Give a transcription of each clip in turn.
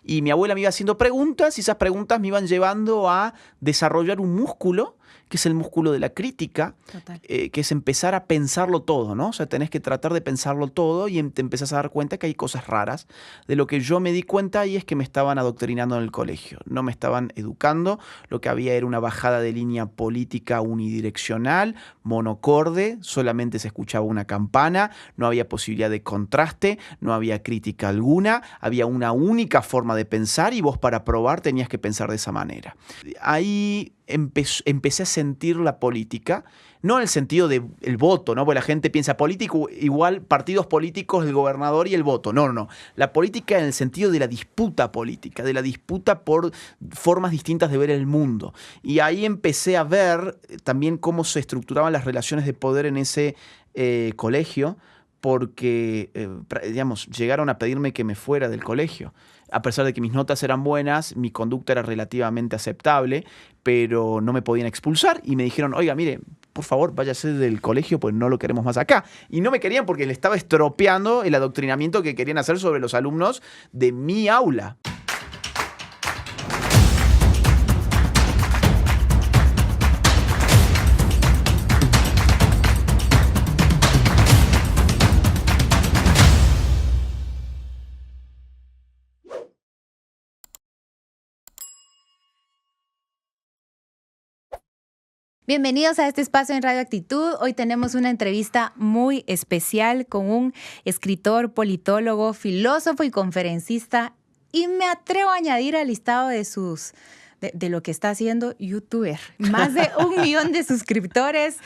Y mi abuela me iba haciendo preguntas y esas preguntas me iban llevando a desarrollar un músculo, que es el músculo de la crítica, Total. que es empezar a pensarlo todo, ¿no? O sea, tenés que tratar de pensarlo todo y te empezás a dar cuenta que hay cosas raras. De lo que yo me di cuenta ahí es que me estaban adoctrinando en el colegio, no me estaban educando, lo que había era una bajada de línea política unidireccional, monocorde, solamente se escuchaba una campana, no había posibilidad de contraste, no había crítica alguna, había una única forma de pensar y vos para probar tenías que pensar de esa manera. Ahí empecé a sentir la política, no en el sentido del voto, ¿no? Porque la gente piensa político igual partidos políticos, el gobernador y el voto. No, no, no. La política en el sentido de la disputa política, de la disputa por formas distintas de ver el mundo. Y ahí empecé a ver también cómo se estructuraban las relaciones de poder en ese colegio, porque, digamos, llegaron a pedirme que me fuera del colegio. A pesar de que mis notas eran buenas, mi conducta era relativamente aceptable, pero no me podían expulsar y me dijeron, oiga, mire, por favor, váyase del colegio, pues no lo queremos más acá. Y no me querían porque le estaba estropeando el adoctrinamiento que querían hacer sobre los alumnos de mi aula. Bienvenidos a este espacio en Radio Actitud. Hoy tenemos una entrevista muy especial con un escritor, politólogo, filósofo y conferencista. Y me atrevo a añadir al listado de lo que está haciendo, youtuber. Más de 1 millón de suscriptores,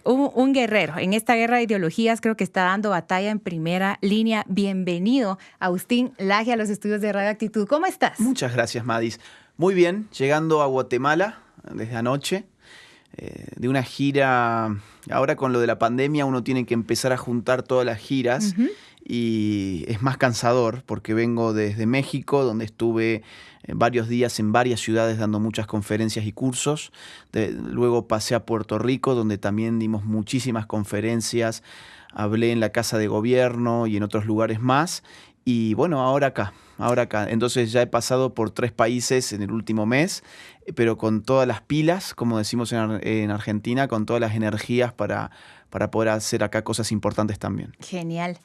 un guerrero. En esta guerra de ideologías creo que está dando batalla en primera línea. Bienvenido, Agustín Laje, a los estudios de Radio Actitud. ¿Cómo estás? Muchas gracias, Madis. Muy bien, llegando a Guatemala desde anoche. De una gira, ahora con lo de la pandemia uno tiene que empezar a juntar todas las giras y es más cansador porque vengo desde México, donde estuve varios días en varias ciudades dando muchas conferencias y cursos. Luego pasé a Puerto Rico, donde también dimos muchísimas conferencias, hablé en la Casa de Gobierno y en otros lugares más. Y bueno, ahora acá. Entonces ya he pasado por 3 países en el último mes, pero con todas las pilas, como decimos en Argentina, con todas las energías para poder hacer acá cosas importantes también. Genial.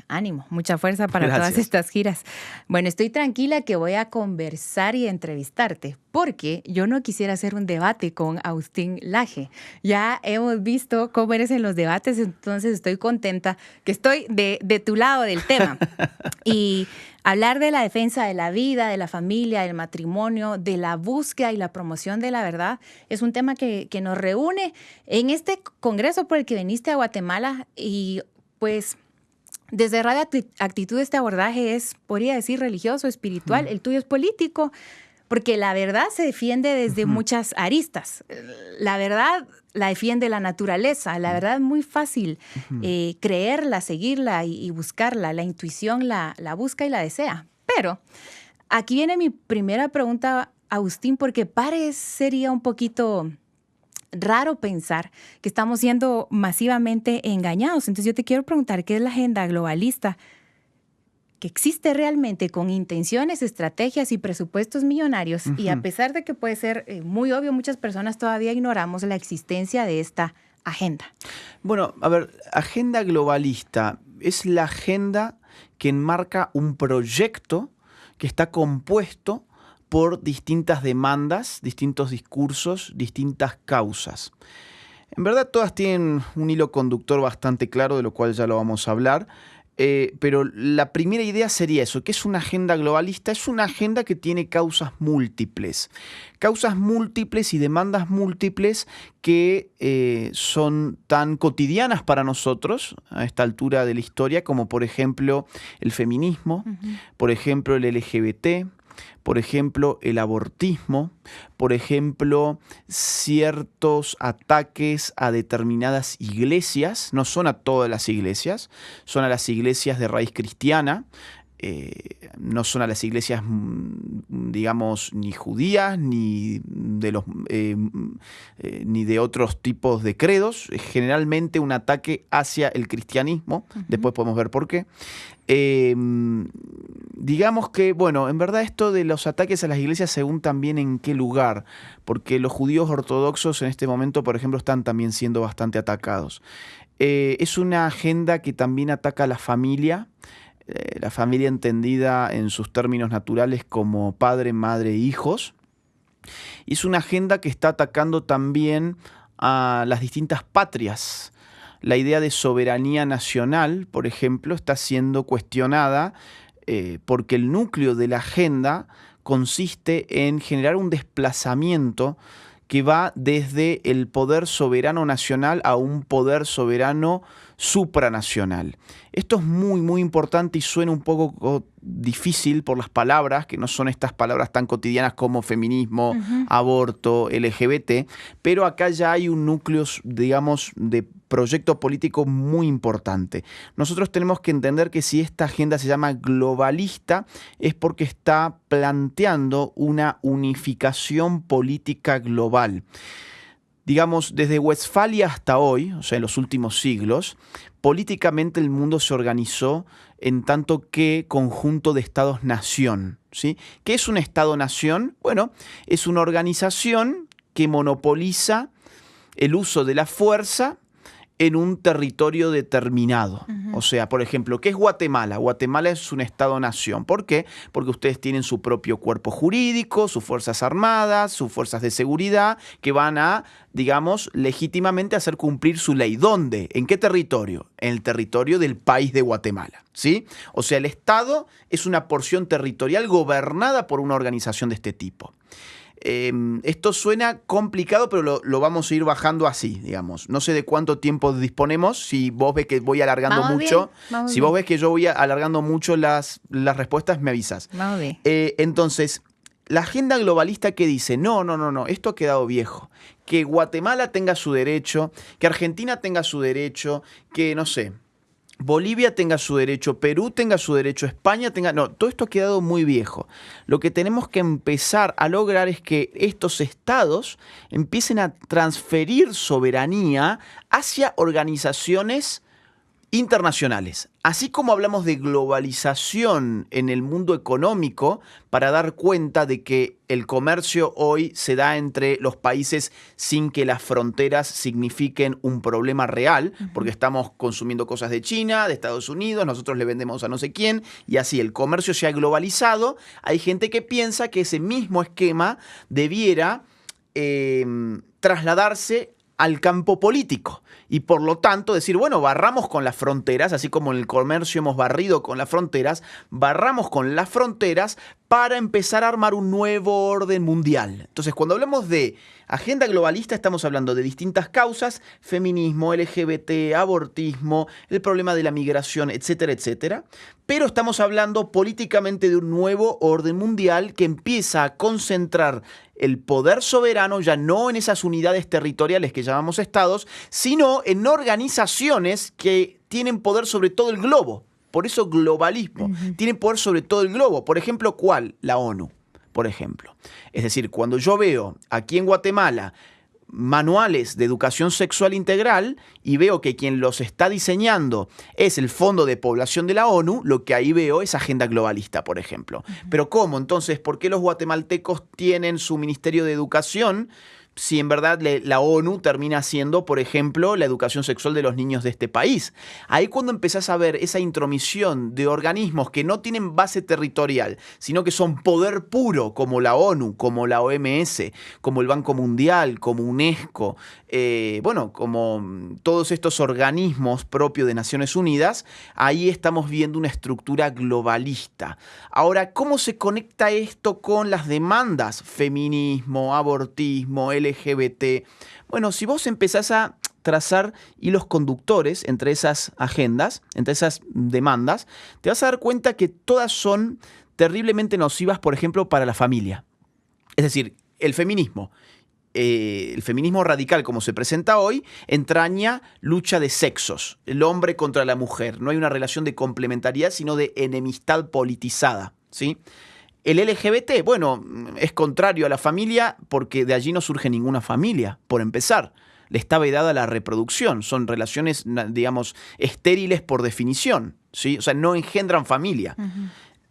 Ánimo, mucha fuerza para Gracias. todas estas giras. Bueno, estoy tranquila que voy a conversar y entrevistarte, porque yo no quisiera hacer un debate con Agustín Laje. Ya hemos visto cómo eres en los debates, entonces estoy contenta que estoy de tu lado del tema. Y hablar de la defensa de la vida, de la familia, del matrimonio, de la búsqueda y la promoción de la verdad, es un tema que nos reúne en este congreso por el que viniste a Guatemala. Y pues desde Radio Actitud este abordaje es, podría decir, religioso, espiritual. El tuyo es político, porque la verdad se defiende desde muchas aristas. La verdad la defiende la naturaleza. La verdad es muy fácil creerla, seguirla y buscarla. La intuición la busca y la desea. Pero aquí viene mi primera pregunta, Agustín, porque parecería un poquito raro pensar que estamos siendo masivamente engañados. Entonces yo te quiero preguntar, ¿qué es la agenda globalista que existe realmente con intenciones, estrategias y presupuestos millonarios? Y a pesar de que puede ser muy obvio, muchas personas todavía ignoramos la existencia de esta agenda. Bueno, a ver, agenda globalista es la agenda que enmarca un proyecto que está compuesto por distintas demandas, distintos discursos, distintas causas. En verdad todas tienen un hilo conductor bastante claro, de lo cual ya lo vamos a hablar, pero la primera idea sería eso, que es una agenda globalista, es una agenda que tiene causas múltiples y demandas múltiples que son tan cotidianas para nosotros a esta altura de la historia, como por ejemplo el feminismo, por ejemplo el LGBT, por ejemplo, el abortismo, por ejemplo, ciertos ataques a determinadas iglesias, no son a todas las iglesias, son a las iglesias de raíz cristiana, no son a las iglesias digamos, ni judías, ni de otros tipos de credos. Es generalmente un ataque hacia el cristianismo. Después podemos ver por qué. Digamos que, bueno, en verdad esto de los ataques a las iglesias según también en qué lugar, porque los judíos ortodoxos en este momento, por ejemplo, están también siendo bastante atacados. Es una agenda que también ataca a la familia entendida en sus términos naturales como padre, madre, hijos. Y es una agenda que está atacando también a las distintas patrias. La idea de soberanía nacional, por ejemplo, está siendo cuestionada porque el núcleo de la agenda consiste en generar un desplazamiento que va desde el poder soberano nacional a un poder soberano supranacional. Esto es muy, muy importante y suena un poco difícil por las palabras, que no son estas palabras tan cotidianas como feminismo, aborto, LGBT, pero acá ya hay un núcleo, digamos, de proyecto político muy importante. Nosotros tenemos que entender que si esta agenda se llama globalista es porque está planteando una unificación política global. Digamos, desde Westfalia hasta hoy, o sea, en los últimos siglos, políticamente el mundo se organizó en tanto que conjunto de estados-nación, ¿sí? ¿Qué es un estado-nación? Bueno, es una organización que monopoliza el uso de la fuerza en un territorio determinado. O sea, por ejemplo, ¿qué es Guatemala? Guatemala es un estado-nación. ¿Por qué? Porque ustedes tienen su propio cuerpo jurídico, sus fuerzas armadas, sus fuerzas de seguridad, que van a, digamos, legítimamente hacer cumplir su ley. ¿Dónde? ¿En qué territorio? En el territorio del país de Guatemala, ¿sí? O sea, el Estado es una porción territorial gobernada por una organización de este tipo. Esto suena complicado, pero lo vamos a ir bajando así, digamos. No sé de cuánto tiempo disponemos. Si vos ves que voy alargando mucho, si vos ves que yo voy alargando mucho las respuestas, me avisas. Vamos bien. Entonces, la agenda globalista que dice, no, esto ha quedado viejo. Que Guatemala tenga su derecho, que Argentina tenga su derecho, que, no sé, Bolivia tenga su derecho, Perú tenga su derecho, España tenga... No, todo esto ha quedado muy viejo. Lo que tenemos que empezar a lograr es que estos estados empiecen a transferir soberanía hacia organizaciones internacionales. Así como hablamos de globalización en el mundo económico para dar cuenta de que el comercio hoy se da entre los países sin que las fronteras signifiquen un problema real, porque estamos consumiendo cosas de China, de Estados Unidos, nosotros le vendemos a no sé quién, y así el comercio se ha globalizado. Hay gente que piensa que ese mismo esquema debiera trasladarse al campo político y por lo tanto decir, bueno, barramos con las fronteras, así como en el comercio hemos barrido con las fronteras, barramos con las fronteras para empezar a armar un nuevo orden mundial. Entonces, cuando hablamos de agenda globalista, estamos hablando de distintas causas, feminismo, LGBT, abortismo, el problema de la migración, etcétera, etcétera. Pero estamos hablando políticamente de un nuevo orden mundial que empieza a concentrar el poder soberano ya no en esas unidades territoriales que llamamos estados, sino en organizaciones que tienen poder sobre todo el globo. Por eso globalismo. Tienen poder sobre todo el globo. Por ejemplo, ¿cuál? La ONU, por ejemplo. Es decir, cuando yo veo aquí en Guatemala manuales de educación sexual integral y veo que quien los está diseñando es el Fondo de Población de la ONU, lo que ahí veo es agenda globalista, por ejemplo. Pero ¿cómo? Entonces, ¿por qué los guatemaltecos tienen su Ministerio de Educación si en verdad la ONU termina siendo, por ejemplo, la educación sexual de los niños de este país? Ahí cuando empezás a ver esa intromisión de organismos que no tienen base territorial, sino que son poder puro, como la ONU, como la OMS, como el Banco Mundial, como UNESCO, como todos estos organismos propios de Naciones Unidas, ahí estamos viendo una estructura globalista. Ahora, ¿cómo se conecta esto con las demandas? Feminismo, abortismo, LGBT. Bueno, si vos empezás a trazar hilos conductores entre esas agendas, entre esas demandas, te vas a dar cuenta que todas son terriblemente nocivas, por ejemplo, para la familia. Es decir, el feminismo radical como se presenta hoy entraña lucha de sexos, el hombre contra la mujer. No hay una relación de complementariedad, sino de enemistad politizada, ¿sí? El LGBT, bueno, es contrario a la familia porque de allí no surge ninguna familia, por empezar. Le está vedada la reproducción, son relaciones, digamos, estériles por definición, ¿sí? O sea, no engendran familia.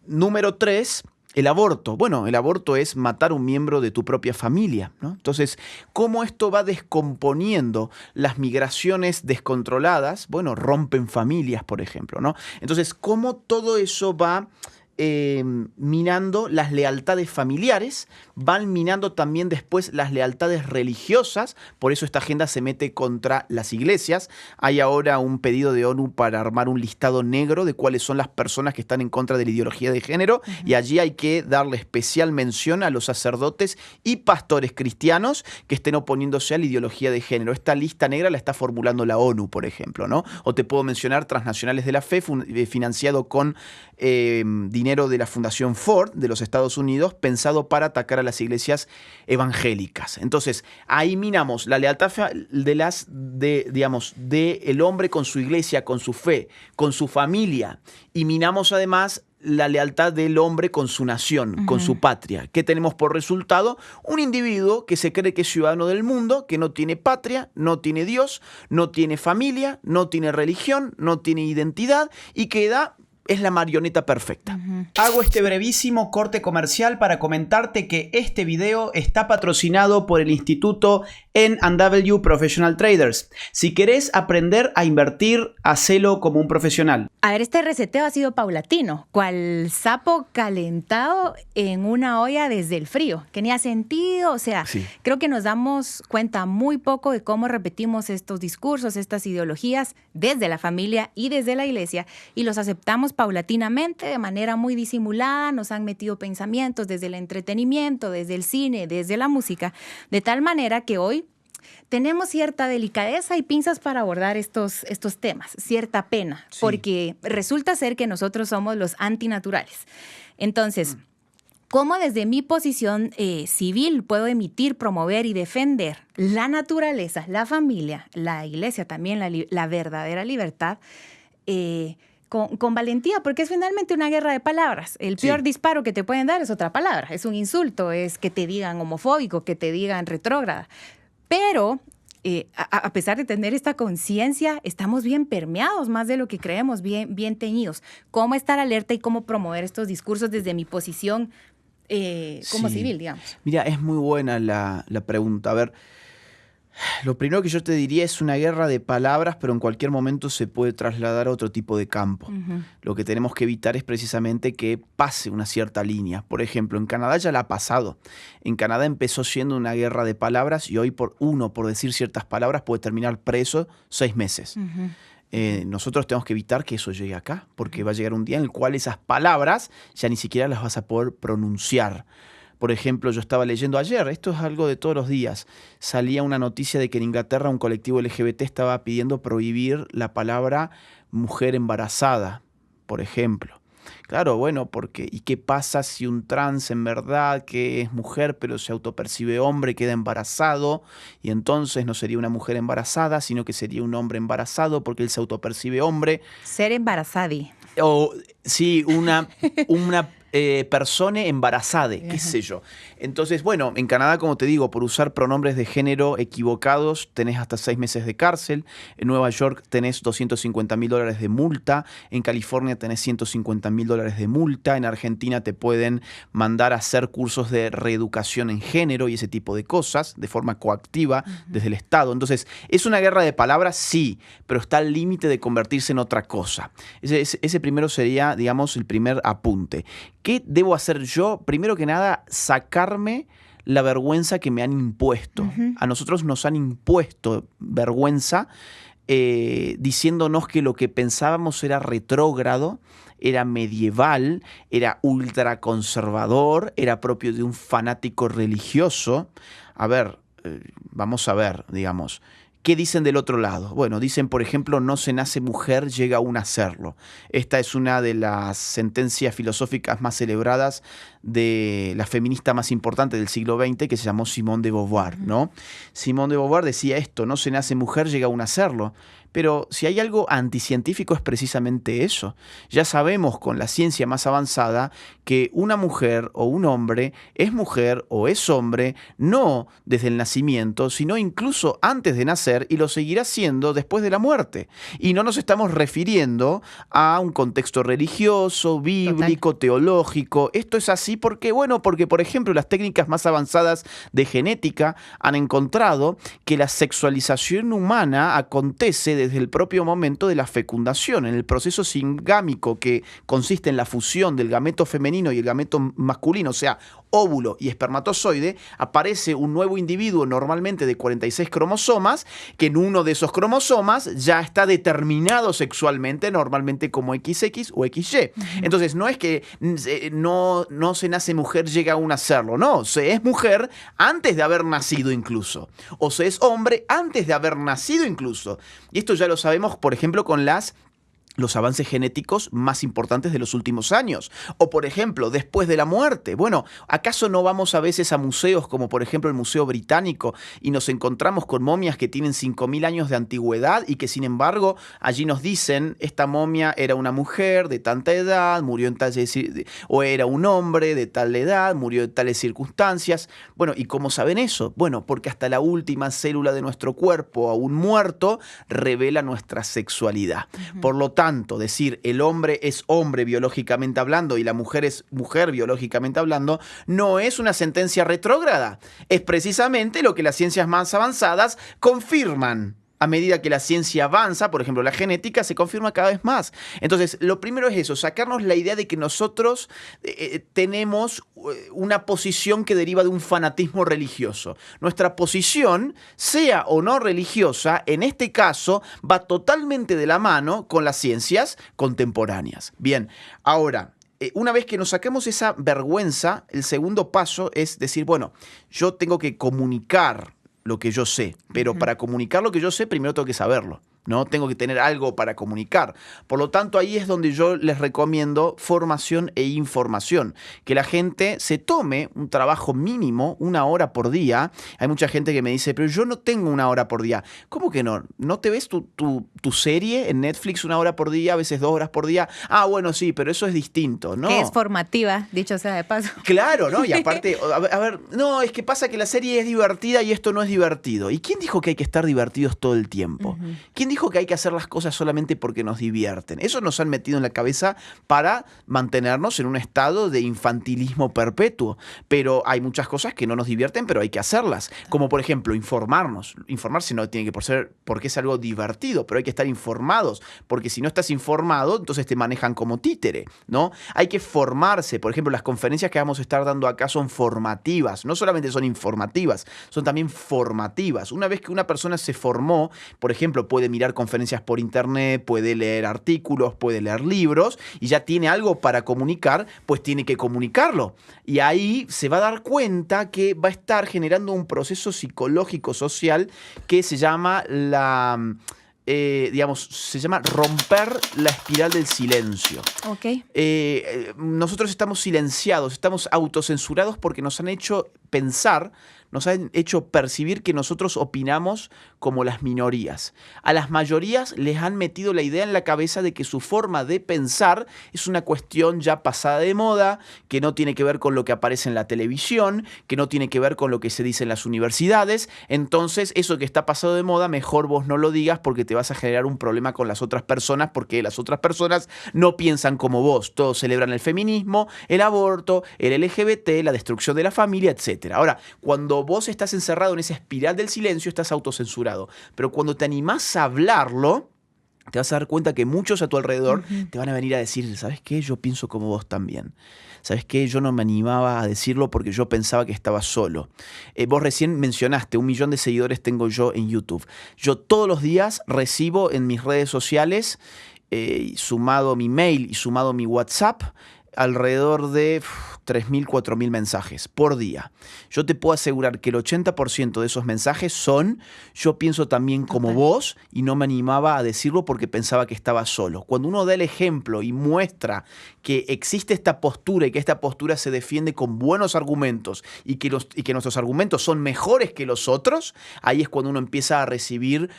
Número 3, el aborto. Bueno, el aborto es matar un miembro de tu propia familia, ¿no? Entonces, ¿cómo esto va descomponiendo las migraciones descontroladas? Bueno, rompen familias, por ejemplo, ¿no? Entonces, ¿cómo todo eso va minando las lealtades familiares, van minando también después las lealtades religiosas? Por eso esta agenda se mete contra las iglesias. Hay ahora un pedido de ONU para armar un listado negro de cuáles son las personas que están en contra de la ideología de género, y allí hay que darle especial mención a los sacerdotes y pastores cristianos que estén oponiéndose a la ideología de género. Esta lista negra la está formulando la ONU, por ejemplo, ¿no? O te puedo mencionar Transnacionales de la Fe, financiado con dinero de la Fundación Ford de los Estados Unidos, pensado para atacar a las iglesias evangélicas. Entonces, ahí minamos la lealtad de el hombre con su iglesia, con su fe, con su familia, y minamos además la lealtad del hombre con su nación, con su patria. ¿Qué tenemos por resultado? Un individuo que se cree que es ciudadano del mundo, que no tiene patria, no tiene Dios, no tiene familia, no tiene religión, no tiene identidad, y queda... es la marioneta perfecta. Hago este brevísimo corte comercial para comentarte que este video está patrocinado por el Instituto N&W Professional Traders. Si querés aprender a invertir, hacelo como un profesional. A ver, este reseteo ha sido paulatino, cual sapo calentado en una olla desde el frío, que ni ha sentido. O sea, sí, creo que nos damos cuenta muy poco de cómo repetimos estos discursos, estas ideologías desde la familia y desde la iglesia, y los aceptamos paulatinamente, de manera muy disimulada. Nos han metido pensamientos desde el entretenimiento, desde el cine, desde la música, de tal manera que hoy tenemos cierta delicadeza y pinzas para abordar estos temas, cierta pena, sí, porque resulta ser que nosotros somos los antinaturales. Entonces, ¿cómo desde mi posición civil puedo emitir, promover y defender la naturaleza, la familia, la iglesia, también la verdadera libertad, con valentía? Porque es finalmente una guerra de palabras. El peor disparo que te pueden dar es otra palabra, es un insulto, es que te digan homofóbico, que te digan retrógrada. Pero a pesar de tener esta conciencia, estamos bien permeados, más de lo que creemos, bien teñidos. ¿Cómo estar alerta y cómo promover estos discursos desde mi posición como civil, digamos? Mira, es muy buena la pregunta. A ver, lo primero que yo te diría es una guerra de palabras, pero en cualquier momento se puede trasladar a otro tipo de campo. Lo que tenemos que evitar es precisamente que pase una cierta línea. Por ejemplo, en Canadá ya la ha pasado. En Canadá empezó siendo una guerra de palabras y hoy por decir ciertas palabras puede terminar preso 6 meses. Nosotros tenemos que evitar que eso llegue acá, porque va a llegar un día en el cual esas palabras ya ni siquiera las vas a poder pronunciar. Por ejemplo, yo estaba leyendo ayer, esto es algo de todos los días, salía una noticia de que en Inglaterra un colectivo LGBT estaba pidiendo prohibir la palabra mujer embarazada, por ejemplo. Claro, bueno, porque ¿y qué pasa si un trans en verdad que es mujer pero se autopercibe hombre queda embarazado? Y entonces no sería una mujer embarazada, sino que sería un hombre embarazado porque él se autopercibe hombre. Ser embarazadi. O sí, una persona embarazada, qué sé yo. Entonces, bueno, en Canadá, como te digo, por usar pronombres de género equivocados, tenés hasta 6 meses de cárcel. En Nueva York tenés $250,000 de multa. En California tenés $150,000 de multa. En Argentina te pueden mandar a hacer cursos de reeducación en género y ese tipo de cosas, de forma coactiva desde el Estado. Entonces, ¿es una guerra de palabras? Sí, pero está al límite de convertirse en otra cosa. Ese primero sería, digamos, el primer apunte. ¿Qué debo hacer yo? Primero que nada, sacarme la vergüenza que me han impuesto. A nosotros nos han impuesto vergüenza diciéndonos que lo que pensábamos era retrógrado, era medieval, era ultraconservador, era propio de un fanático religioso. A ver, vamos a ver, digamos. ¿Qué dicen del otro lado? Bueno, dicen, por ejemplo, no se nace mujer, llega aún a serlo. Esta es una de las sentencias filosóficas más celebradas de la feminista más importante del siglo XX, que se llamó Simone de Beauvoir, ¿no? Simone de Beauvoir decía esto, no se nace mujer, llega aún a serlo. Pero si hay algo anticientífico es precisamente eso. Ya sabemos con la ciencia más avanzada que una mujer o un hombre es mujer o es hombre no desde el nacimiento, sino incluso antes de nacer y lo seguirá siendo después de la muerte. Y no nos estamos refiriendo a un contexto religioso, bíblico, teológico. Esto es así porque, porque por ejemplo las técnicas más avanzadas de genética han encontrado que la sexualización humana acontece desde el propio momento de la fecundación, en el proceso singámico que consiste en la fusión del gameto femenino y el gameto masculino, o sea, óvulo y espermatozoide, aparece un nuevo individuo normalmente de 46 cromosomas, que en uno de esos cromosomas ya está determinado sexualmente, normalmente como XX o XY. Entonces, no es que no se nace mujer, llega aún a serlo, no, se es mujer antes de haber nacido incluso, o se es hombre antes de haber nacido incluso. Y esto ya lo sabemos, por ejemplo, con los avances genéticos más importantes de los últimos años. O, por ejemplo, después de la muerte. Bueno, ¿acaso no vamos a veces a museos como, por ejemplo, el Museo Británico y nos encontramos con momias que tienen 5.000 años de antigüedad y que, sin embargo, allí nos dicen, esta momia era una mujer de tanta edad, murió en tal... o era un hombre de tal edad, murió en tales circunstancias? Bueno, ¿y cómo saben eso? Bueno, porque hasta la última célula de nuestro cuerpo, aún muerto, revela nuestra sexualidad. Por lo tanto, decir el hombre es hombre biológicamente hablando y la mujer es mujer biológicamente hablando no es una sentencia retrógrada. Es precisamente lo que las ciencias más avanzadas confirman. A medida que la ciencia avanza, por ejemplo, la genética se confirma cada vez más. Entonces, lo primero es eso, sacarnos la idea de que nosotros tenemos una posición que deriva de un fanatismo religioso. Nuestra posición, sea o no religiosa, en este caso, va totalmente de la mano con las ciencias contemporáneas. Bien, ahora, una vez que nos saquemos esa vergüenza, el segundo paso es decir, bueno, yo tengo que comunicar lo que yo sé, pero para comunicar lo que yo sé, primero tengo que saberlo, ¿no? Tengo que tener algo para comunicar. Por lo tanto, ahí es donde yo les recomiendo formación e información. Que la gente se tome un trabajo mínimo, 1 hora por día. Hay mucha gente que me dice, pero yo no tengo 1 hora por día. ¿Cómo que no? ¿No te ves tu serie en Netflix 1 hora por día, a veces 2 horas por día? Ah, bueno, sí, pero eso es distinto, ¿no? Que es formativa, dicho sea de paso. Claro, ¿no? Y aparte, a ver, no, es que pasa que la serie es divertida y esto no es divertido. ¿Y quién dijo que hay que estar divertidos todo el tiempo? ¿Quién dijo que hay que hacer las cosas solamente porque nos divierten? Eso nos han metido en la cabeza para mantenernos en un estado de infantilismo perpetuo. Pero hay muchas cosas que no nos divierten, pero hay que hacerlas. Como por ejemplo, informarnos. Informarse no tiene que ser porque es algo divertido, pero hay que estar informados. Porque si no estás informado, entonces te manejan como títere, ¿no? Hay que formarse. Por ejemplo, las conferencias que vamos a estar dando acá son formativas. No solamente son informativas, son también formativas. Una vez que una persona se formó, por ejemplo, puede mirar conferencias por internet, puede leer artículos, puede leer libros y ya tiene algo para comunicar, pues tiene que comunicarlo. Y ahí se va a dar cuenta que va a estar generando un proceso psicológico social que se llama se llama romper la espiral del silencio. Okay. Nosotros estamos silenciados, estamos autocensurados porque nos han hecho pensar, nos han hecho percibir que nosotros opinamos como las minorías. A las mayorías les han metido la idea en la cabeza de que su forma de pensar es una cuestión ya pasada de moda, que no tiene que ver con lo que aparece en la televisión, que no tiene que ver con lo que se dice en las universidades. Entonces, eso que está pasado de moda, mejor vos no lo digas porque te vas a generar un problema con las otras personas, porque las otras personas no piensan como vos. Todos celebran el feminismo, el aborto, el LGBT, la destrucción de la familia, etc. Ahora, cuando vos estás encerrado en esa espiral del silencio, estás autocensurado. Pero cuando te animás a hablarlo, te vas a dar cuenta que muchos a tu alrededor te van a venir a decir, ¿sabes qué? Yo pienso como vos también. ¿Sabes qué? Yo no me animaba a decirlo porque yo pensaba que estaba solo. Vos recién mencionaste, 1 millón de seguidores tengo yo en YouTube. Yo todos los días recibo en mis redes sociales, sumado mi mail y sumado mi WhatsApp, alrededor de 3.000, 4.000 mensajes por día. Yo te puedo asegurar que el 80% de esos mensajes son yo pienso también como vos y no me animaba a decirlo porque pensaba que estaba solo. Cuando uno da el ejemplo y muestra que existe esta postura y que esta postura se defiende con buenos argumentos y que nuestros argumentos son mejores que los otros, ahí es cuando uno empieza a recibir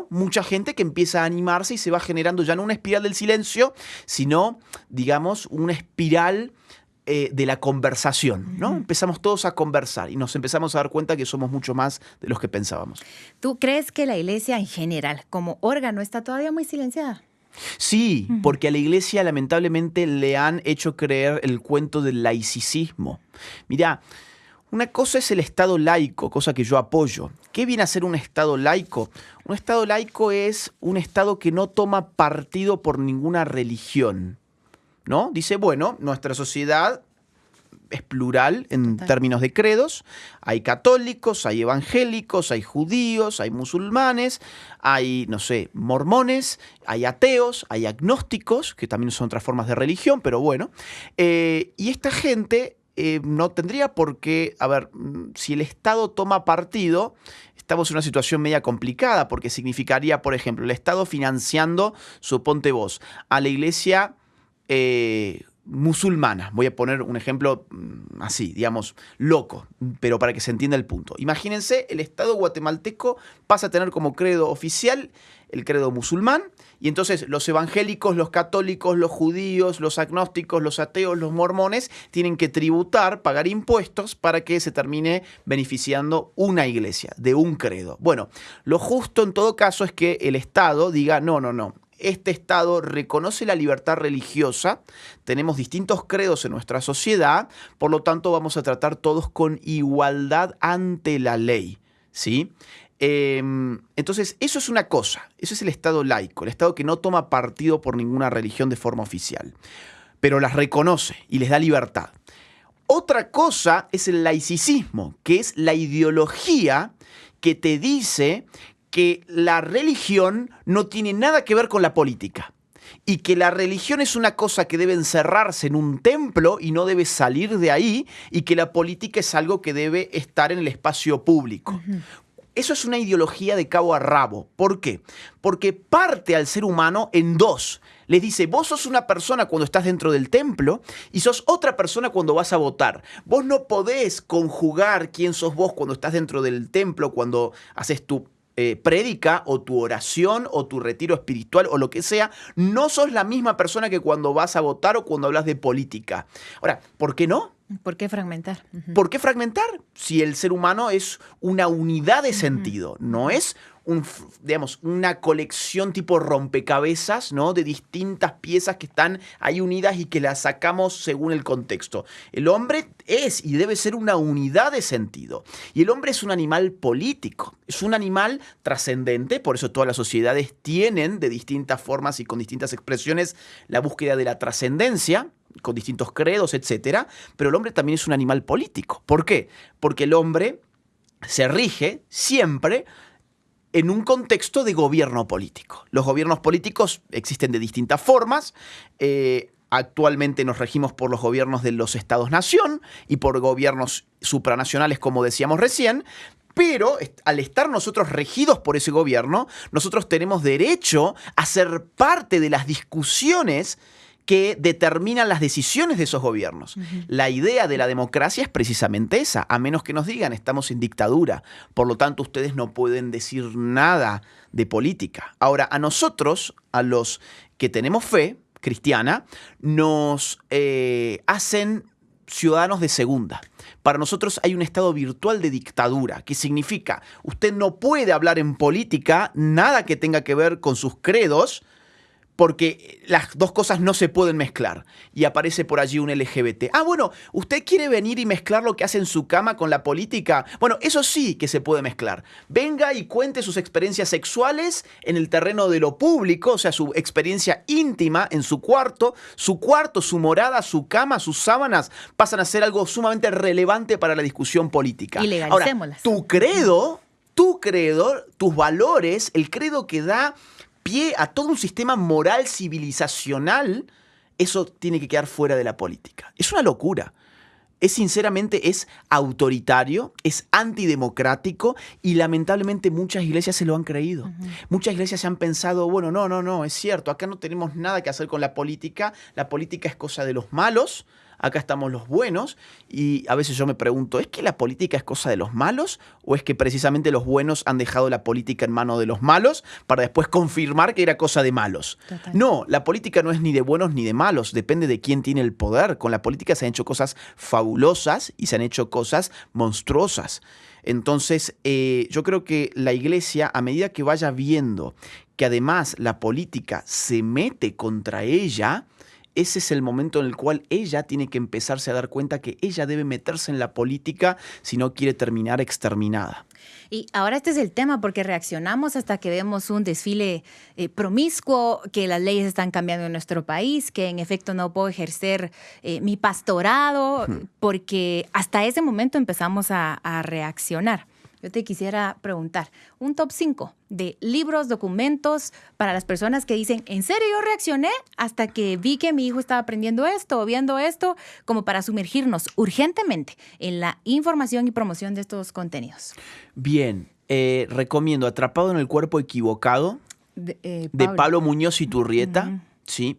mucha gente que empieza a animarse y se va generando ya no una espiral del silencio, sino, digamos, una espiral de la conversación, ¿no? Empezamos todos a conversar y nos empezamos a dar cuenta que somos mucho más de los que pensábamos. ¿Tú crees que la iglesia en general, como órgano, está todavía muy silenciada? Sí, porque a la iglesia lamentablemente le han hecho creer el cuento del laicismo. Mirá, una cosa es el Estado laico, cosa que yo apoyo. ¿Qué viene a ser un Estado laico? Un Estado laico es un Estado que no toma partido por ninguna religión, ¿no? Dice, bueno, nuestra sociedad es plural en términos de credos. Hay católicos, hay evangélicos, hay judíos, hay musulmanes, hay, mormones, hay ateos, hay agnósticos, que también son otras formas de religión, pero bueno. Y esta gente no tendría por qué, si el Estado toma partido, estamos en una situación media complicada, porque significaría, por ejemplo, el Estado financiando, suponte vos, a la iglesia musulmana. Voy a poner un ejemplo así, digamos, loco, pero para que se entienda el punto. Imagínense, el Estado guatemalteco pasa a tener como credo oficial el credo musulmán, y entonces los evangélicos, los católicos, los judíos, los agnósticos, los ateos, los mormones tienen que tributar, pagar impuestos para que se termine beneficiando una iglesia de un credo. Bueno, lo justo en todo caso es que el Estado diga no. Este Estado reconoce la libertad religiosa, tenemos distintos credos en nuestra sociedad, por lo tanto vamos a tratar todos con igualdad ante la ley, ¿sí? Entonces, eso es una cosa, eso es el Estado laico, el Estado que no toma partido por ninguna religión de forma oficial, pero las reconoce y les da libertad. Otra cosa es el laicismo, que es la ideología que te dice que la religión no tiene nada que ver con la política y que la religión es una cosa que debe encerrarse en un templo y no debe salir de ahí, y que la política es algo que debe estar en el espacio público. Eso es una ideología de cabo a rabo. ¿Por qué? Porque parte al ser humano en dos. Les dice, vos sos una persona cuando estás dentro del templo y sos otra persona cuando vas a votar. Vos no podés conjugar quién sos vos cuando estás dentro del templo, cuando haces tu prédica o tu oración o tu retiro espiritual o lo que sea. No sos la misma persona que cuando vas a votar o cuando hablas de política. Ahora, ¿por qué no? ¿Por qué fragmentar? ¿Por qué fragmentar? Si el ser humano es una unidad de sentido, no es una colección tipo rompecabezas, ¿no? De distintas piezas que están ahí unidas y que las sacamos según el contexto. El hombre es y debe ser una unidad de sentido. Y el hombre es un animal político, es un animal trascendente, por eso todas las sociedades tienen de distintas formas y con distintas expresiones la búsqueda de la trascendencia, con distintos credos, etcétera, pero el hombre también es un animal político. ¿Por qué? Porque el hombre se rige siempre en un contexto de gobierno político. Los gobiernos políticos existen de distintas formas. Actualmente nos regimos por los gobiernos de los estados-nación y por gobiernos supranacionales, como decíamos recién. Pero al estar nosotros regidos por ese gobierno, nosotros tenemos derecho a ser parte de las discusiones que determinan las decisiones de esos gobiernos. La idea de la democracia es precisamente esa, a menos que nos digan estamos en dictadura, por lo tanto ustedes no pueden decir nada de política. Ahora, a nosotros, a los que tenemos fe cristiana, nos hacen ciudadanos de segunda. Para nosotros hay un estado virtual de dictadura, que significa usted no puede hablar en política nada que tenga que ver con sus credos, porque las dos cosas no se pueden mezclar. Y aparece por allí un LGBT. Ah, bueno, ¿usted quiere venir y mezclar lo que hace en su cama con la política? Bueno, eso sí que se puede mezclar. Venga y cuente sus experiencias sexuales en el terreno de lo público, o sea, su experiencia íntima en su cuarto, su morada, su cama, sus sábanas, pasan a ser algo sumamente relevante para la discusión política. Y legalicémoslas. Ahora, tu credo, tus valores, el credo que da pie a todo un sistema moral civilizacional, eso tiene que quedar fuera de la política. Es una locura. Sinceramente, es autoritario, es antidemocrático y lamentablemente muchas iglesias se lo han creído. Muchas iglesias se han pensado, bueno, no, es cierto, acá no tenemos nada que hacer con la política es cosa de los malos, acá estamos los buenos, y a veces yo me pregunto, ¿es que la política es cosa de los malos o es que precisamente los buenos han dejado la política en manos de los malos para después confirmar que era cosa de malos? Total. No, la política no es ni de buenos ni de malos, depende de quién tiene el poder. Con la política se han hecho cosas fabulosas y se han hecho cosas monstruosas. Entonces, yo creo que la iglesia, a medida que vaya viendo que además la política se mete contra ella, ese es el momento en el cual ella tiene que empezarse a dar cuenta que ella debe meterse en la política si no quiere terminar exterminada. Y ahora este es el tema, porque reaccionamos hasta que vemos un desfile promiscuo, que las leyes están cambiando en nuestro país, que en efecto no puedo ejercer mi pastorado, porque hasta ese momento empezamos a reaccionar. Yo te quisiera preguntar, un top 5 de libros, documentos para las personas que dicen, ¿en serio yo reaccioné hasta que vi que mi hijo estaba aprendiendo esto o viendo esto? Como para sumergirnos urgentemente en la información y promoción de estos contenidos. Bien, recomiendo Atrapado en el cuerpo equivocado, de Pablo Muñoz y Turrieta. Sí.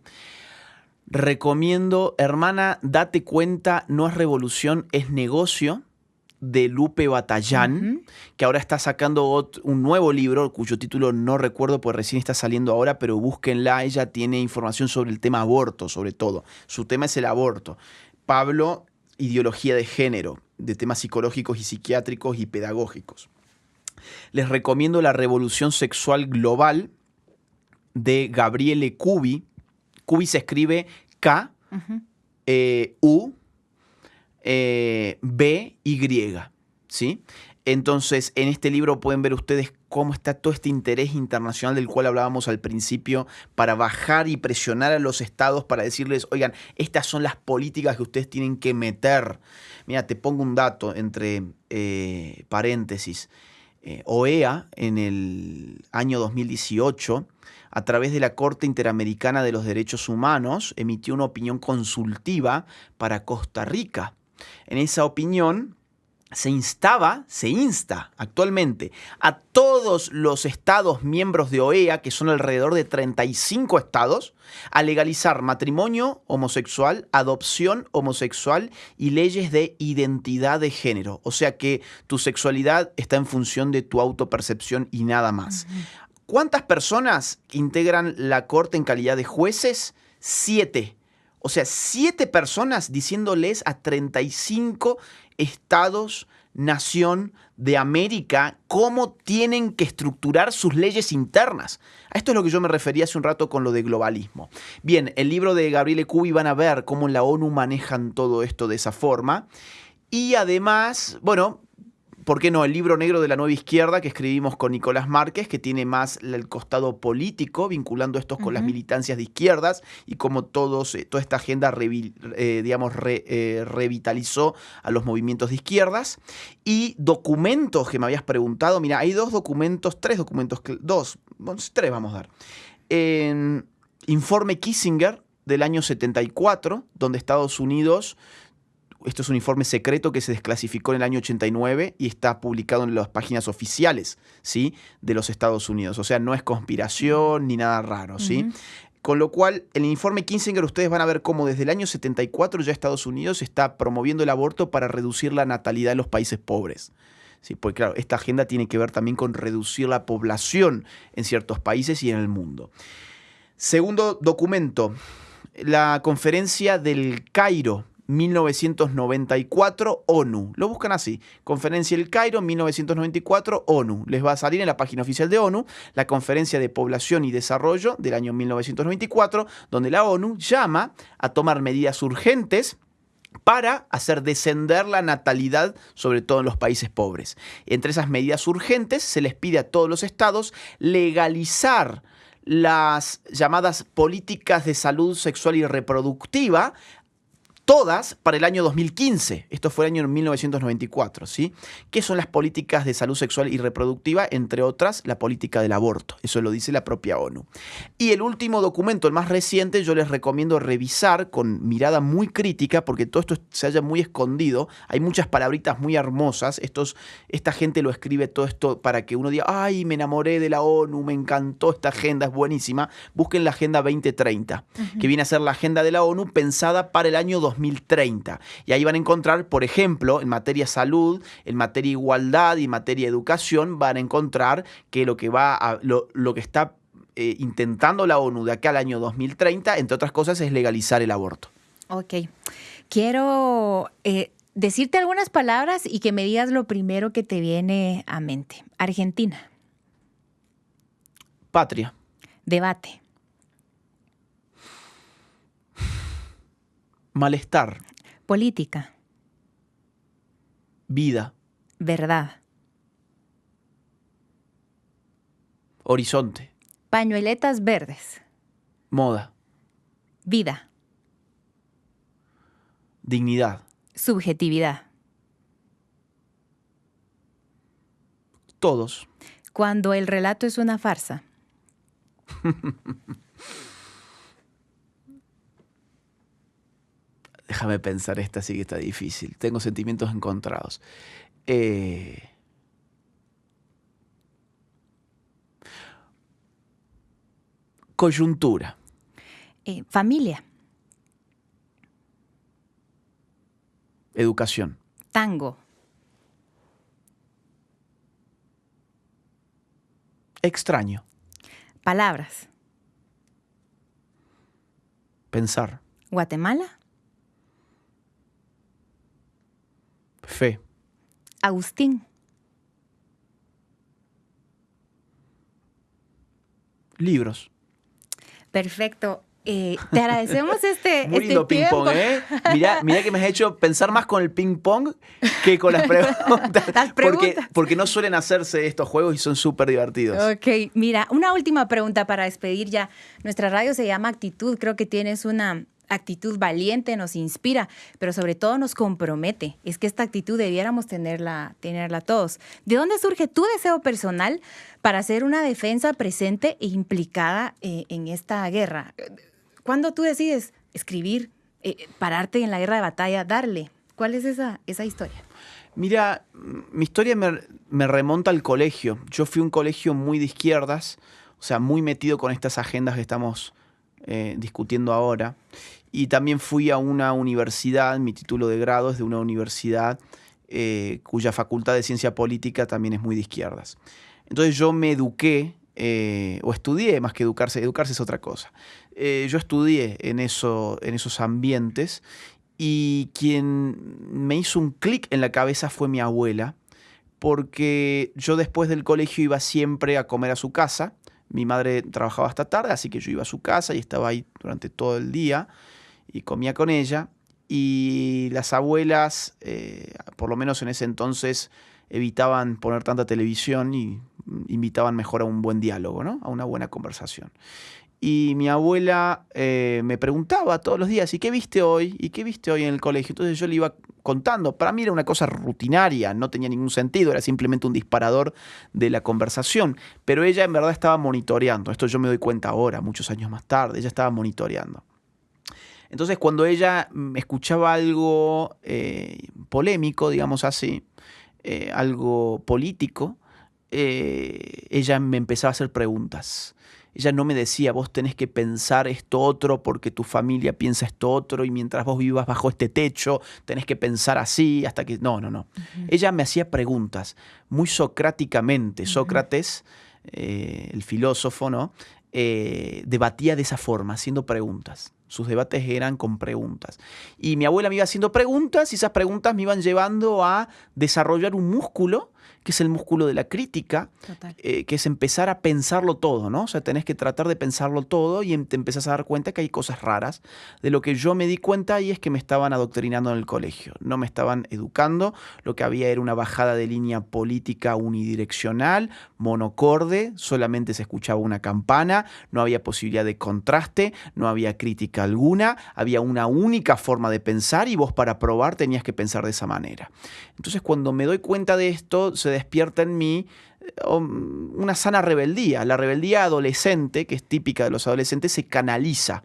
Recomiendo Hermana, date cuenta, no es revolución, es negocio, de Lupe Batallán, que ahora está sacando un nuevo libro, cuyo título no recuerdo porque recién está saliendo ahora, pero búsquenla. Ella tiene información sobre el tema aborto, sobre todo. Su tema es el aborto. Pablo, ideología de género, de temas psicológicos y psiquiátricos y pedagógicos. Les recomiendo La Revolución Sexual Global, de Gabriele Cubi. Cubi se escribe K, U, B-Y, ¿sí? Entonces, en este libro pueden ver ustedes cómo está todo este interés internacional del cual hablábamos al principio para bajar y presionar a los estados para decirles, oigan, estas son las políticas que ustedes tienen que meter. Mira, te pongo un dato entre paréntesis. OEA, en el año 2018, a través de la Corte Interamericana de los Derechos Humanos, emitió una opinión consultiva para Costa Rica. En esa opinión se insta actualmente a todos los estados miembros de OEA, que son alrededor de 35 estados, a legalizar matrimonio homosexual, adopción homosexual y leyes de identidad de género. O sea que tu sexualidad está en función de tu autopercepción y nada más. ¿Cuántas personas integran la Corte en calidad de jueces? 7. O sea, 7 personas diciéndoles a 35 estados, nación de América, cómo tienen que estructurar sus leyes internas. A esto es lo que yo me refería hace un rato con lo de globalismo. Bien, el libro de Gabriele Cubi van a ver cómo en la ONU manejan todo esto de esa forma. Y además, bueno, ¿por qué no? El libro negro de la nueva izquierda que escribimos con Nicolás Márquez, que tiene más el costado político, vinculando estos con las militancias de izquierdas y cómo toda esta agenda revitalizó a los movimientos de izquierdas. Y documentos que me habías preguntado. Mira, hay 3 documentos, bueno, 3 vamos a dar. Informe Kissinger del año 74, donde Estados Unidos... Esto es un informe secreto que se desclasificó en el año 89 y está publicado en las páginas oficiales, ¿sí?, de los Estados Unidos. O sea, no es conspiración ni nada raro, ¿sí? Con lo cual, en el informe Kissinger ustedes van a ver cómo desde el año 74 ya Estados Unidos está promoviendo el aborto para reducir la natalidad en los países pobres. Sí, porque claro, esta agenda tiene que ver también con reducir la población en ciertos países y en el mundo. Segundo documento, la conferencia del Cairo, 1994, ONU. Lo buscan así, Conferencia del Cairo, 1994, ONU. Les va a salir en la página oficial de ONU la Conferencia de Población y Desarrollo del año 1994, donde la ONU llama a tomar medidas urgentes para hacer descender la natalidad, sobre todo en los países pobres. Entre esas medidas urgentes se les pide a todos los estados legalizar las llamadas políticas de salud sexual y reproductiva todas para el año 2015. Esto fue el año 1994, ¿sí? ¿Qué son las políticas de salud sexual y reproductiva? Entre otras, la política del aborto. Eso lo dice la propia ONU. Y el último documento, el más reciente, yo les recomiendo revisar con mirada muy crítica, porque todo esto se halla muy escondido. Hay muchas palabritas muy hermosas. Esta gente lo escribe todo esto para que uno diga, ay, me enamoré de la ONU, me encantó esta agenda, es buenísima. Busquen la Agenda 2030, que viene a ser la agenda de la ONU pensada para el año 2030. Y ahí van a encontrar, por ejemplo, en materia salud, en materia igualdad y en materia educación, van a encontrar que lo que está intentando la ONU de acá al año 2030, entre otras cosas, es legalizar el aborto. Ok. Quiero decirte algunas palabras y que me digas lo primero que te viene a mente. Argentina. Patria. Debate. Malestar. Política. Vida. Verdad. Horizonte. Pañueletas verdes. Moda. Vida. Dignidad. Subjetividad. Todos. Cuando el relato es una farsa. Déjame pensar, esta sí que está difícil. Tengo sentimientos encontrados. Coyuntura. Familia. Educación. Tango. Extraño. Palabras. Pensar. Guatemala. Fe. Agustín. Libros. Perfecto. Te agradecemos este Muy lindo tiempo. ping-pong, ¿eh? Mirá que me has hecho pensar más con el ping-pong que con las preguntas. Las preguntas. Porque no suelen hacerse estos juegos y son súper divertidos. Ok, mira, una última pregunta para despedir ya. Nuestra radio se llama Actitud. Creo que tienes una actitud valiente, nos inspira, pero sobre todo nos compromete. Es que esta actitud debiéramos tenerla todos. ¿De dónde surge tu deseo personal para hacer una defensa presente e implicada en esta guerra? ¿Cuándo tú decides escribir, pararte en la guerra de batalla, darle? ¿Cuál es esa historia? Mira, mi historia me remonta al colegio. Yo fui a un colegio muy de izquierdas, o sea, muy metido con estas agendas que estamos discutiendo ahora. Y también fui a una universidad, mi título de grado es de una universidad cuya facultad de ciencia política también es muy de izquierdas. Entonces yo me eduqué, o estudié, más que educarse es otra cosa. Yo estudié en esos ambientes y quien me hizo un clic en la cabeza fue mi abuela, porque yo después del colegio iba siempre a comer a su casa. Mi madre trabajaba hasta tarde, así que yo iba a su casa y estaba ahí durante todo el día y comía con ella. Y las abuelas, por lo menos en ese entonces, evitaban poner tanta televisión y invitaban mejor a un buen diálogo, ¿no? A una buena conversación. Y mi abuela me preguntaba todos los días, ¿y qué viste hoy? ¿Y qué viste hoy en el colegio? Entonces yo le iba contando. Para mí era una cosa rutinaria, no tenía ningún sentido, era simplemente un disparador de la conversación. Pero ella en verdad estaba monitoreando. Esto yo me doy cuenta ahora, muchos años más tarde. Ella estaba monitoreando. Entonces cuando ella escuchaba algo polémico, digamos así, algo político, ella me empezaba a hacer preguntas. Ella no me decía, vos tenés que pensar esto otro porque tu familia piensa esto otro y mientras vos vivas bajo este techo tenés que pensar así hasta que... No. Ella me hacía preguntas muy socráticamente. Sócrates, el filósofo, ¿no? Debatía de esa forma, haciendo preguntas. Sus debates eran con preguntas. Y mi abuela me iba haciendo preguntas y esas preguntas me iban llevando a desarrollar un músculo que es el músculo de la crítica, que es empezar a pensarlo todo, ¿no? O sea, tenés que tratar de pensarlo todo y te empezás a dar cuenta que hay cosas raras. De lo que yo me di cuenta y es que me estaban adoctrinando en el colegio, no me estaban educando, lo que había era una bajada de línea política unidireccional, monocorde, solamente se escuchaba una campana, no había posibilidad de contraste, no había crítica alguna, había una única forma de pensar y vos para probar tenías que pensar de esa manera. Entonces cuando me doy cuenta de esto se despierta en mí una sana rebeldía. La rebeldía adolescente, que es típica de los adolescentes, se canaliza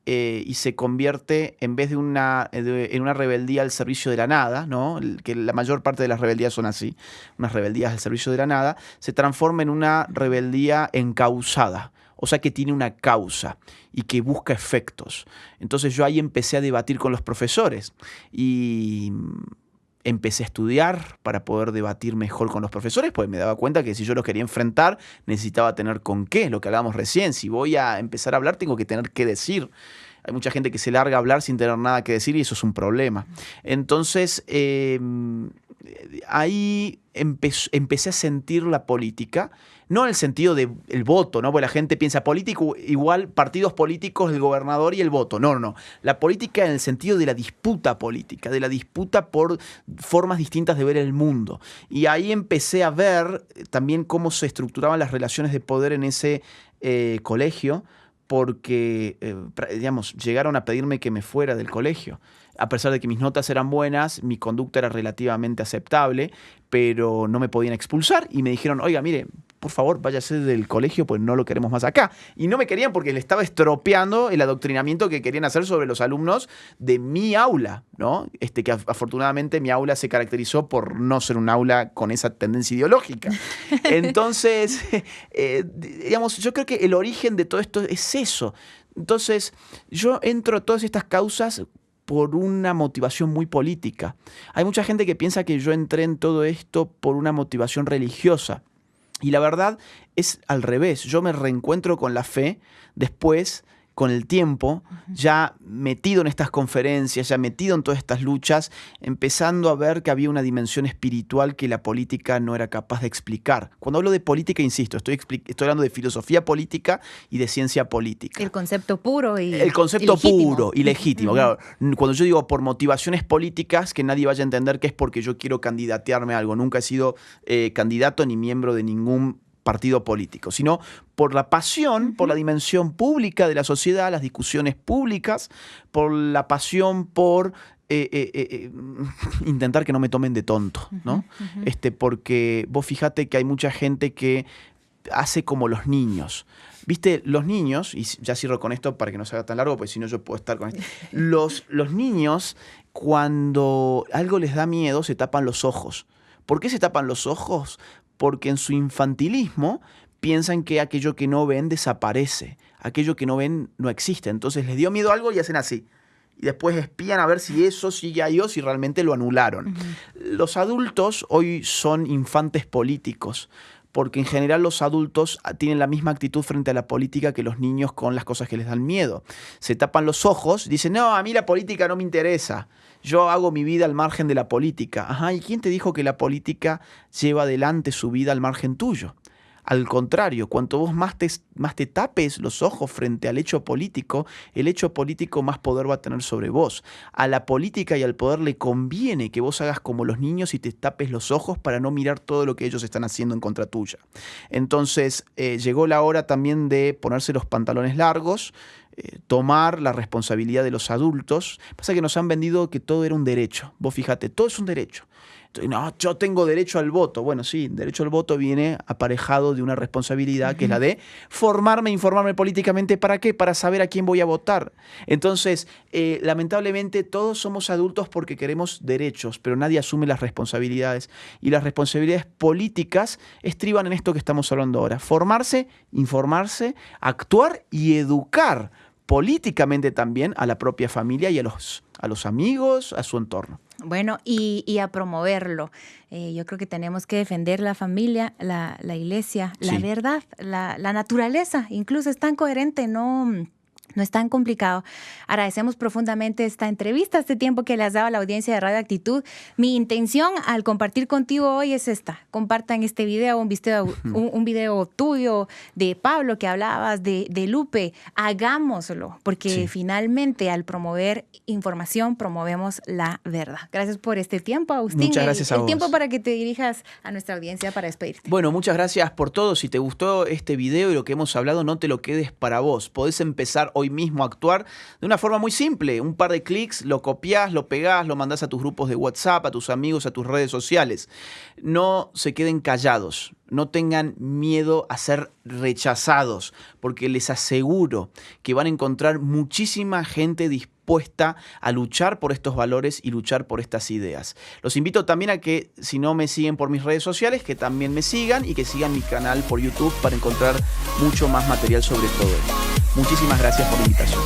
y se convierte, en vez de en una rebeldía al servicio de la nada, ¿no? Que la mayor parte de las rebeldías son así, unas rebeldías al servicio de la nada, se transforma en una rebeldía encausada. O sea, que tiene una causa y que busca efectos. Entonces yo ahí empecé a debatir con los profesores y empecé a estudiar para poder debatir mejor con los profesores, pues me daba cuenta que si yo los quería enfrentar necesitaba tener con qué, lo que hablábamos recién. Si voy a empezar a hablar tengo que tener qué decir. Hay mucha gente que se larga a hablar sin tener nada que decir y eso es un problema. Entonces ahí empecé a sentir la política, no en el sentido del voto, ¿no? Porque la gente piensa político igual partidos políticos, el gobernador y el voto. No, no, no. La política en el sentido de la disputa política, de la disputa por formas distintas de ver el mundo. Y ahí empecé a ver también cómo se estructuraban las relaciones de poder en ese colegio, porque, digamos, llegaron a pedirme que me fuera del colegio. A pesar de que mis notas eran buenas, mi conducta era relativamente aceptable, pero no me podían expulsar y me dijeron, oiga, mire, por favor, váyase del colegio, pues no lo queremos más acá. Y no me querían porque le estaba estropeando el adoctrinamiento que querían hacer sobre los alumnos de mi aula, ¿no? Que afortunadamente mi aula se caracterizó por no ser un aula con esa tendencia ideológica. Entonces, digamos, yo creo que el origen de todo esto es eso. Entonces, yo entro a todas estas causas por una motivación muy política. Hay mucha gente que piensa que yo entré en todo esto por una motivación religiosa. Y la verdad es al revés. Yo me reencuentro con la fe después, con el tiempo, ya metido en estas conferencias, ya metido en todas estas luchas, empezando a ver que había una dimensión espiritual que la política no era capaz de explicar. Cuando hablo de política, insisto, estoy hablando de filosofía política y de ciencia política. El concepto puro y El concepto legítimo. puro y legítimo. Claro, cuando yo digo por motivaciones políticas, que nadie vaya a entender que es porque yo quiero candidatearme a algo. Nunca he sido candidato ni miembro de ningún partido político, sino por la pasión, por la dimensión pública de la sociedad, las discusiones públicas, por la pasión por intentar que no me tomen de tonto, ¿no? Porque vos fíjate que hay mucha gente que hace como los niños. ¿Viste? Los niños, y ya cierro con esto para que no se haga tan largo, porque si no yo puedo estar con esto. Los niños, cuando algo les da miedo, se tapan los ojos. ¿Por qué se tapan los ojos? Porque en su infantilismo piensan que aquello que no ven desaparece, aquello que no ven no existe. Entonces les dio miedo a algo y hacen así. Y después espían a ver si eso sigue ahí o si realmente lo anularon. Los adultos hoy son infantes políticos, porque en general los adultos tienen la misma actitud frente a la política que los niños con las cosas que les dan miedo. Se tapan los ojos y dicen, no, a mí la política no me interesa. Yo hago mi vida al margen de la política. Ajá, ¿y quién te dijo que la política lleva adelante su vida al margen tuyo? Al contrario, cuanto vos más te tapes los ojos frente al hecho político, el hecho político más poder va a tener sobre vos. A la política y al poder le conviene que vos hagas como los niños y te tapes los ojos para no mirar todo lo que ellos están haciendo en contra tuya. Entonces, llegó la hora también de ponerse los pantalones largos, tomar la responsabilidad de los adultos. Pasa que nos han vendido que todo era un derecho. Vos fíjate, todo es un derecho. No, yo tengo derecho al voto. Bueno, sí, derecho al voto viene aparejado de una responsabilidad que es la de formarme, informarme políticamente. ¿Para qué? Para saber a quién voy a votar. Entonces, lamentablemente todos somos adultos porque queremos derechos, pero nadie asume las responsabilidades. Y las responsabilidades políticas estriban en esto que estamos hablando ahora. Formarse, informarse, actuar y educar políticamente también a la propia familia y a los amigos, a su entorno. Bueno, y a promoverlo. Yo creo que tenemos que defender la familia, la iglesia, la verdad, la naturaleza. Incluso es tan coherente, no No es tan complicado. Agradecemos profundamente esta entrevista, este tiempo que le has dado a la audiencia de Radio Actitud. Mi intención al compartir contigo hoy es esta. Compartan este video, un video tuyo de Pablo que hablabas, de Lupe. Hagámoslo, porque finalmente al promover información promovemos la verdad. Gracias por este tiempo, Agustín. Muchas gracias a vos. El tiempo para que te dirijas a nuestra audiencia para despedirte. Bueno, muchas gracias por todo. Si te gustó este video y lo que hemos hablado, no te lo quedes para vos. Podés empezar hoy mismo a actuar de una forma muy simple. Un par de clics, lo copiás, lo pegás, lo mandás a tus grupos de WhatsApp, a tus amigos, a tus redes sociales. No se queden callados. No tengan miedo a ser rechazados, porque les aseguro que van a encontrar muchísima gente dispuesta a luchar por estos valores y luchar por estas ideas. Los invito también a que, si no me siguen por mis redes sociales, que también me sigan y que sigan mi canal por YouTube para encontrar mucho más material sobre todo esto. Muchísimas gracias por la invitación.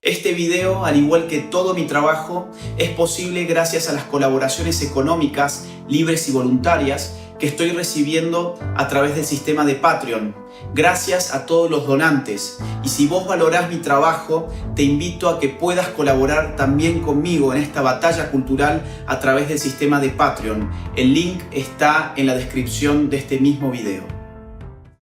Este video, al igual que todo mi trabajo, es posible gracias a las colaboraciones económicas, libres y voluntarias que estoy recibiendo a través del sistema de Patreon. Gracias a todos los donantes. Y si vos valorás mi trabajo, te invito a que puedas colaborar también conmigo en esta batalla cultural a través del sistema de Patreon. El link está en la descripción de este mismo video.